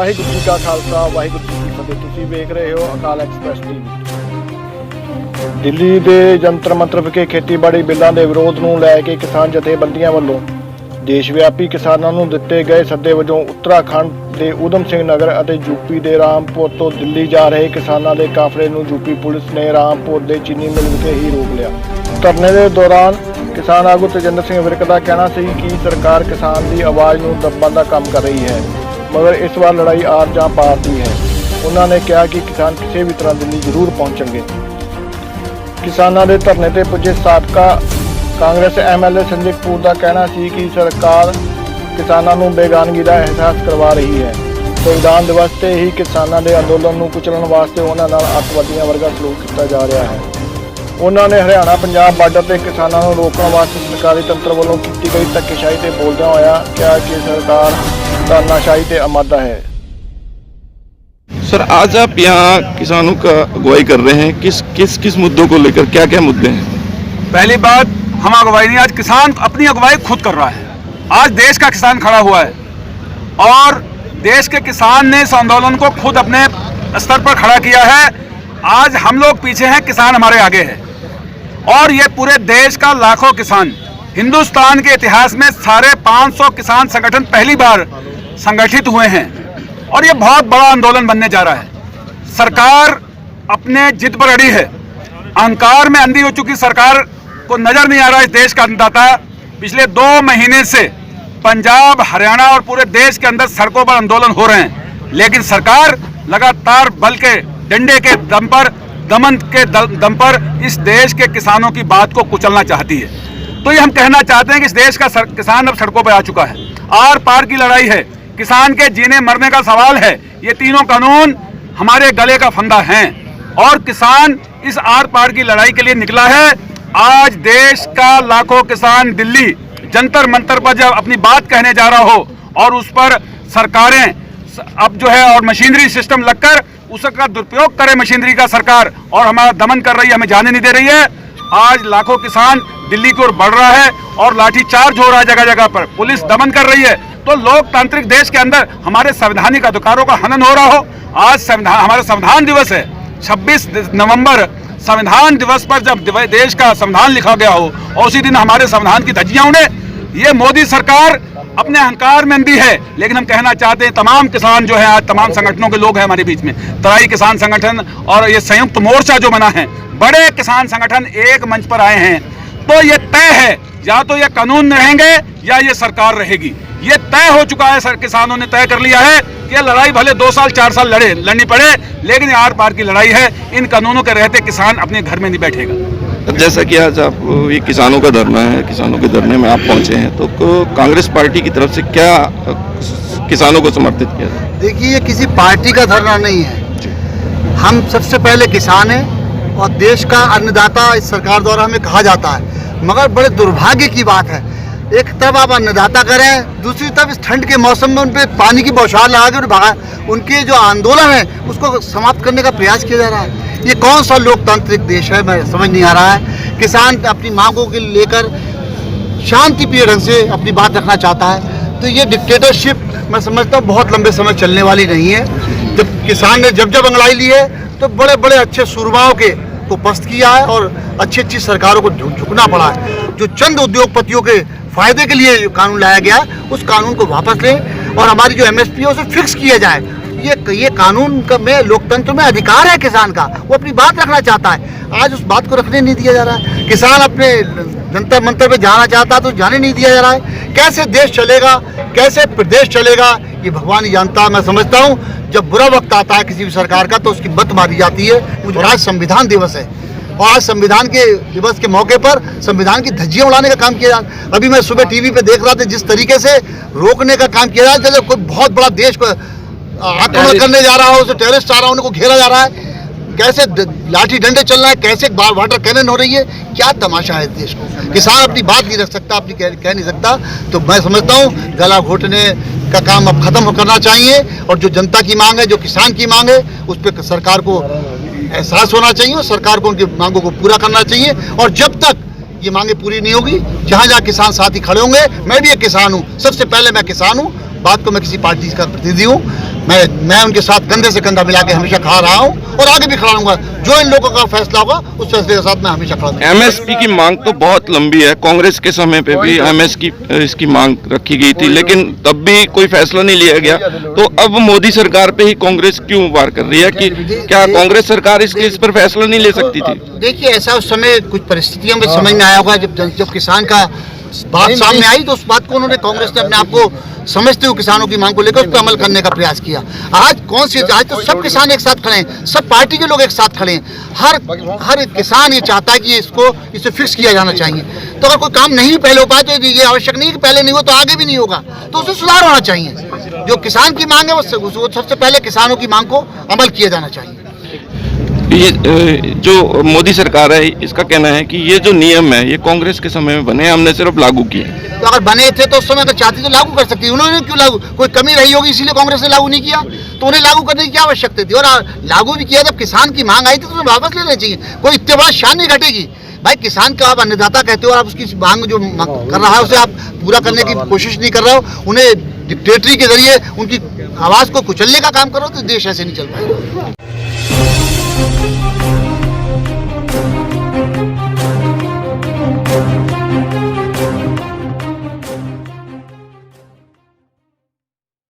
ਵਾਹਿਗੁਰੂ ਜੀ ਕਾ ਖਾਲਸਾ ਵਾਹਿਗੁਰੂ ਜੀ ਕੀ ਫਤਿਹ। ਤੁਸੀਂ ਵੇਖ ਰਹੇ ਹੋ ਅਕਾਲ ਐਕਸਪ੍ਰੈਸ ਟੀਵੀ। ਦਿੱਲੀ ਦੇ ਜੰਤਰ ਮੰਤਰ ਵਿਖੇ ਖੇਤੀਬਾੜੀ ਬਿੱਲਾਂ ਦੇ ਵਿਰੋਧ ਨੂੰ ਲੈ ਕੇ ਕਿਸਾਨ ਜਥੇਬੰਦੀਆਂ ਵੱਲੋਂ ਦੇਸ਼ ਵਿਆਪੀ ਕਿਸਾਨਾਂ ਨੂੰ ਦਿੱਤੇ ਗਏ ਸੱਦੇ ਵਜੋਂ ਉੱਤਰਾਖੰਡ ਦੇ ਊਧਮ ਸਿੰਘ ਨਗਰ ਅਤੇ ਯੂਪੀ ਦੇ ਰਾਮਪੁਰ ਤੋਂ ਦਿੱਲੀ ਜਾ ਰਹੇ ਕਿਸਾਨਾਂ ਦੇ ਕਾਫਲੇ ਨੂੰ ਯੂਪੀ ਪੁਲਿਸ ਨੇ ਰਾਮਪੁਰ ਦੇ ਚੀਨੀ ਮਿਲ ਵਿਖੇ ਹੀ ਰੋਕ ਲਿਆ। ਧਰਨੇ ਦੇ ਦੌਰਾਨ ਕਿਸਾਨ ਆਗੂ ਤੇਜਿੰਦਰ ਸਿੰਘ ਵਿਰਕ ਦਾ ਕਹਿਣਾ ਸੀ ਕਿ ਸਰਕਾਰ ਕਿਸਾਨ ਦੀ ਆਵਾਜ਼ ਨੂੰ ਦੱਬਣ ਦਾ ਕੰਮ ਕਰ ਰਹੀ ਹੈ, ਮਗਰ ਇਸ ਵਾਰ ਲੜਾਈ ਆਰ ਜਾਂ ਪਾਰ ਦੀ ਹੈ। ਉਹਨਾਂ ਨੇ ਕਿਹਾ ਕਿ ਕਿਸਾਨ ਕਿਸੇ ਵੀ ਤਰ੍ਹਾਂ ਦਿੱਲੀ ਜ਼ਰੂਰ ਪਹੁੰਚਣਗੇ। ਕਿਸਾਨਾਂ ਦੇ ਧਰਨੇ ਤੇ ਪੁੱਜੇ ਸਾਬਕਾ ਕਾਂਗਰਸ ਐਮਐਲਏ ਸੰਜੇ ਕਪੂਰ ਦਾ ਕਹਿਣਾ ਸੀ ਕਿ ਸਰਕਾਰ ਕਿਸਾਨਾਂ ਨੂੰ ਬੇਗਾਨਗੀ ਦਾ ਅਹਿਸਾਸ ਕਰਵਾ ਰਹੀ ਹੈ। ਸੰਵਿਧਾਨ ਦਿਵਸ ਤੇ ਹੀ ਕਿਸਾਨਾਂ ਦੇ ਅੰਦੋਲਨ ਨੂੰ ਕੁਚਲਣ ਵਾਸਤੇ ਉਹਨਾਂ ਨਾਲ ਅੱਤਵਾਦੀਆਂ ਵਰਗਾ ਸਲੂਕ ਕੀਤਾ ਜਾ ਰਿਹਾ ਹੈ। ਉਹਨਾਂ ਨੇ ਹਰਿਆਣਾ ਪੰਜਾਬ ਬਾਰਡਰ ਤੇ ਕਿਸਾਨਾਂ ਨੂੰ ਰੋਕਣ ਵਾਸਤੇ ਸਰਕਾਰੀ ਤੰਤਰ ਵੱਲੋਂ ਕੀਤੀ ਗਈ ਧੱਕੇਸ਼ਾਹੀ ਤੇ ਬੋਲਦਿਆਂ ਹੋਇਆ ਕਿਹਾ कि सरकार तानाशाही से आमादा है। सर, आज आप यहाँ किसानों का अगुवाई कर रहे हैं, किस मुद्दों को लेकर, क्या क्या मुद्दे हैं? पहली बात, हम अगुवाई नहीं, आज किसान अपनी अगुवाई खुद कर रहा है। आज देश का किसान खड़ा हुआ है और देश के किसान ने इस आंदोलन को खुद अपने स्तर पर खड़ा किया है। आज हम लोग पीछे हैं, किसान हमारे आगे है और ये पूरे देश का लाखों किसान, हिंदुस्तान के इतिहास में साढ़े 500 किसान संगठन पहली बार संगठित हुए हैं और ये बहुत बड़ा आंदोलन बनने जा रहा है। सरकार अपने जिद पर अड़ी है, अहंकार में अंधी हो चुकी सरकार को नजर नहीं आ रहा इस देश का अन्नदाता। पिछले 2 महीने से पंजाब, हरियाणा और पूरे देश के अंदर सड़कों पर आंदोलन हो रहे हैं, लेकिन सरकार लगातार बल के डंडे के दम पर, दमन के दम पर इस देश के किसानों की बात को कुचलना चाहती है। तो ये हम कहना चाहते हैं कि इस देश का किसान अब सड़कों पर आ चुका है। आर पार की लड़ाई है, किसान के जीने मरने का सवाल है। ये तीनों कानून हमारे गले का फंदा हैं और किसान इस आर पार की लड़ाई के लिए निकला है। आज देश का लाखों किसान दिल्ली जंतर मंतर पर जब अपनी बात कहने जा रहा हो और उस पर सरकारें अब जो है और मशीनरी सिस्टम लगकर उसका दुरुपयोग करे मशीनरी का सरकार और हमारा दमन कर रही है, हमें जाने नहीं दे रही है। आज लाखों किसान दिल्ली की ओर बढ़ रहा है और लाठीचार्ज हो रहा है जगह जगह पर, पुलिस दमन कर रही है। तो लोकतांत्रिक देश के अंदर हमारे संवैधानिक अधिकारों का हनन हो रहा हो। आज हमारा संविधान दिवस है, 26 नवंबर संविधान दिवस पर जब देश का संविधान लिखा गया हो और उसी दिन हमारे संविधान की धज्जियां उड़े, ये मोदी सरकार अपने अहंकार में अंधी है। लेकिन हम कहना चाहते हैं तमाम किसान जो है, आज तमाम संगठनों के लोग हैं हमारे बीच में, तराई किसान संगठन और ये संयुक्त मोर्चा जो बना है, बड़े किसान संगठन एक मंच पर आए हैं। तो ये तय है, या तो ये कानून रहेंगे या ये सरकार रहेगी। ये तय हो चुका है, सर किसानों ने तय कर लिया है कि ये लड़ाई भले 2 साल 4 साल लड़नी पड़े, लेकिन ये आर पार की लड़ाई है। इन कानूनों के रहते किसान अपने घर में नहीं बैठेगा। जैसा कि आज आप ये किसानों का धरना है, किसानों के धरने में आप पहुंचे हैं, तो कांग्रेस पार्टी की तरफ से क्या किसानों को समर्थित किया? देखिए, ये किसी पार्टी का धरना नहीं है। हम सबसे पहले किसान हैं और देश का अन्नदाता इस सरकार द्वारा हमें कहा जाता है, मगर बड़े दुर्भाग्य की बात है, एक तरफ आप अन्नदाता करें, दूसरी तरफ इस ठंड के मौसम में उन पर पानी की बौछार लगा के उनके जो आंदोलन है उसको समाप्त करने का प्रयास किया जा रहा है। ये कौन सा लोकतांत्रिक देश है, मैं समझ नहीं आ रहा है। किसान अपनी मांगों के लेकर शांतिप्रिय ढंग से अपनी बात रखना चाहता है, तो ये डिक्टेटरशिप मैं समझता हूँ बहुत लंबे समय चलने वाली नहीं है। जब किसान ने जब अंगड़ाई ली है तो बड़े बड़े अच्छे सूरमाओं को पस्त किया है और अच्छी अच्छी सरकारों को झुकना पड़ा है। जो चंद उद्योगपतियों के फायदे के लिए कानून लाया गया, उस कानून को वापस लें और हमारी जो MSP है उसे फिक्स किया जाए। ये कानून का में लोकतंत्र में अधिकार है किसान का, वो अपनी बात रखना चाहता है। आज उस बात को रखने नहीं दिया जा रहा है। किसान अपने जंतर मंतर पे जाना चाहता है तो जाने नहीं दिया जा रहा है। कैसे देश चलेगा, कैसे प्रदेश चलेगा, ये भगवान ही जानता है। मैं समझता हूँ जब बुरा वक्त आता है किसी भी सरकार का तो उसकी मत मारी जाती है। मुझे आज संविधान दिवस है और आज संविधान के दिवस के मौके पर संविधान की धज्जियां उड़ाने का काम किया जा। अभी मैं सुबह टीवी पे देख रहा था जिस तरीके से रोकने का काम किया जा रहा है, जैसे कोई बहुत बड़ा देश को आक्रमण करने जा रहा हो, उसे टेररिस्ट आ रहा है, उनको घेरा जा रहा है। कैसे लाठी डंडे चल रहा है, कैसे वाटर कैनन हो रही है, क्या तमाशा है देश को। किसान अपनी बात नहीं रख सकता, अपनी कह नहीं सकता। तो मैं समझता हूँ गला घोटने का काम अब खत्म करना चाहिए और जो जनता की मांग है, जो किसान की मांग है, उस पर सरकार को एहसास होना चाहिए और सरकार को उनकी मांगों को पूरा करना चाहिए। और जब तक ये मांगे पूरी नहीं होगी, जहाँ जहाँ किसान साथी खड़े होंगे, मैं भी एक किसान हूँ, सबसे पहले मैं किसान हूँ, बात को मैं किसी पार्टी का प्रतिनिधि हूँ, मैं उनके साथ कंधे से कंधा मिला के हमेशा खड़ा रहा हूँ और आगे भी खड़ा रहूंगा। जो इन लोगों का फैसला होगा उस फैसले के साथ मैं हमेशा खड़ा रहूंगा। एमएसपी की मांग तो बहुत लंबी है, कांग्रेस के समय पे भी इसकी मांग रखी गई थी, लेकिन तब भी कोई फैसला नहीं लिया गया। तो अब मोदी सरकार पे ही कांग्रेस क्यों वार कर रही है कि क्या कांग्रेस सरकार इस पर फैसला नहीं ले सकती थी? देखिए, ऐसा उस समय कुछ परिस्थितियों में समझ में आया होगा, जब किसान का बात सामने आई तो उस बात को उन्होंने, कांग्रेस ने अपने आप को समझते हुए किसानों की मांग को लेकर उस पर अमल करने का प्रयास किया। आज तो सब किसान एक साथ खड़े हैं, सब पार्टी के लोग एक साथ खड़े हैं। हर किसान ये चाहता है कि इसे फिक्स किया जाना चाहिए। तो अगर कोई काम नहीं पहले हो पाए तो ये आवश्यक नहीं कि पहले नहीं हो तो आगे भी नहीं होगा, तो उसमें सुधार होना चाहिए। जो किसान की मांग है वो सबसे पहले किसानों की मांग को अमल किया जाना चाहिए। ये जो मोदी सरकार है इसका कहना है कि ये जो नियम है ये कांग्रेस के समय में बने, हमने सिर्फ लागू किए। तो अगर बने थे तो उस समय अगर चाहती तो लागू कर सकती, उन्होंने क्यों लागू, कोई कमी रही होगी इसीलिए कांग्रेस ने लागू नहीं किया, तो उन्हें लागू करने की क्या आवश्यकता थी? और लागू भी किया जब किसान की मांग आई थी तो उन्हें वापस ले लेना चाहिए। कोई इतने बड़ा शान नहीं घटेगी भाई। किसान का आप अन्नदाता कहते हो और आप उसकी मांग जो कर रहा है उसे आप पूरा करने की कोशिश नहीं कर रहे हो, उन्हें डिक्टेटरी के जरिए उनकी आवाज को कुचलने का काम करो, तो देश ऐसे नहीं चल पाएगा।